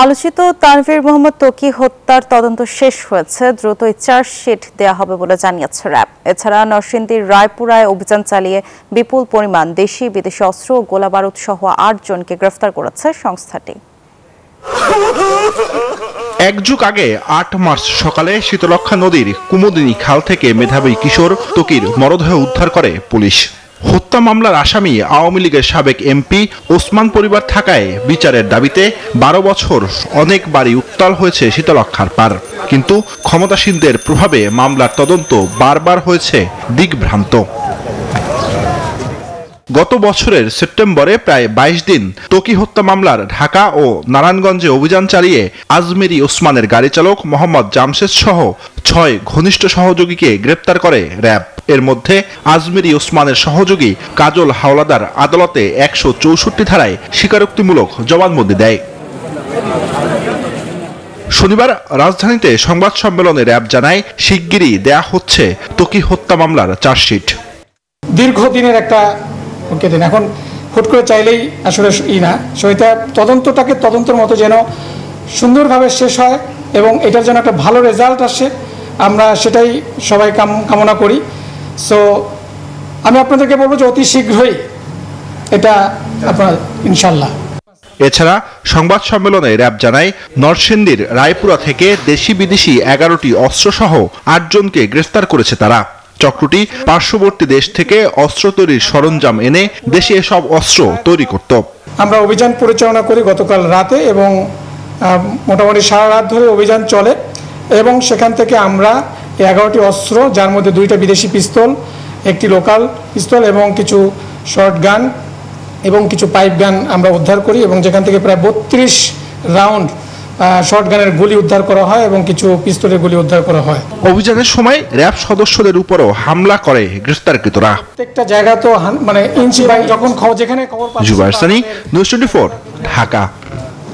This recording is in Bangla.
আলোচিত তানভীর মোহাম্মদ ত্বকী হত্যার তদন্ত শেষ হয়েছে, দ্রুতই চার্জশিট দেওয়া হবে বলে জানিয়েছে র্যাব। এছাড়া নরসিংদীর রায়পুরায় অভিযান চালিয়ে বিপুল পরিমাণ দেশি বিদেশি অস্ত্র ও গোলাবারুদ সহ ৮ জনকে গ্রেফতার করেছে সংস্থাটি। এক যুগ আগে ৮ মার্চ সকালে শীতলক্ষ্যা নদীর কুমুদিনী খাল থেকে মেধাবী কিশোর ত্বকীর মরদেহ উদ্ধার করে পুলিশ। হত্যা মামলার আসামি আওয়ামী লীগের সাবেক এমপি ওসমান পরিবার থাকায় বিচারের দাবিতে ১২ বছর অনেকবারই উত্তাল হয়েছে শীতলক্ষ্যার পার। কিন্তু ক্ষমতাসীনদের প্রভাবে মামলার তদন্ত বারবার হয়েছে দিকভ্রান্ত। গত বছরের সেপ্টেম্বরে প্রায় ২২ দিন ত্বকী হত্যা মামলার ঢাকা ও নারায়ণগঞ্জে অভিযান চালিয়ে আজমেরী ওসমানের গাড়ি চালক মোহাম্মদ জামশেদ সহ ৬ ঘনিষ্ঠ সহযোগীকে গ্রেপ্তার করে র্যাব। এর মধ্যে আজমেরী ওসমানের সহযোগী কাজল হাওলাদার আদালতে ১৬৪ ধারায় স্বীকারোক্তিমূলক জবানবন্দি দেয়। শনিবার রাজধানীতে সংবাদ সম্মেলনে র্যাব জানায়, শিগগিরই দেয়া হচ্ছে ত্বকী হত্যা মামলার চার্জশিট। দীর্ঘদিনের একটা দিন, এখন হুট করে চাইলেই আসলে না, সেটা তদন্তটাকে তদন্তের মতো যেন সুন্দরভাবে শেষ হয় এবং এটার জন্য একটা ভালো রেজাল্ট আসে, আমরা সেটাই সবাই কামনা করি। সো আমি আপনাদেরকে বলবো যে অতি শীঘ্রই এটা আপনার ইনশাল্লাহ। এছাড়া সংবাদ সম্মেলনে র্যাব জানায়, নরসিংদীর রায়পুরা থেকে দেশি বিদেশি ১১টি অস্ত্রসহ ৮ জনকে গ্রেফতার করেছে তারা। চক্রটি পার্শ্ববর্তী দেশ থেকে অস্ত্র তৈরির সরঞ্জাম এনে দেশে এসব অস্ত্র তৈরি করত। আমরা অভিযান পরিচালনা করি গতকাল রাতে এবং মোটামুটি সারা রাত ধরে অভিযান চলে এবং সেখান থেকে আমরা 11টি অস্ত্র, যার মধ্যে 2টা বিদেশি পিস্তল, একটি লোকাল পিস্তল এবং কিছু শর্ট গান এবং কিছু পাইপ গান আমরা উদ্ধার করি এবং যেখান থেকে প্রায় 32 রাউন্ড শর্ট গানের গুলি উদ্ধার করা হয় এবং কিছু পিস্তলের গুলি উদ্ধার করা হয়। অভিযানের সময় র্যাব সদস্যদের উপরও হামলা করে গ্রেফতারকৃতরা। প্রত্যেকটা জায়গা তো মানে ইঞ্চি বাই যখন যেখানে খবর পাচ্ছি। জুবাইর সানি, নিউজ 24, ঢাকা।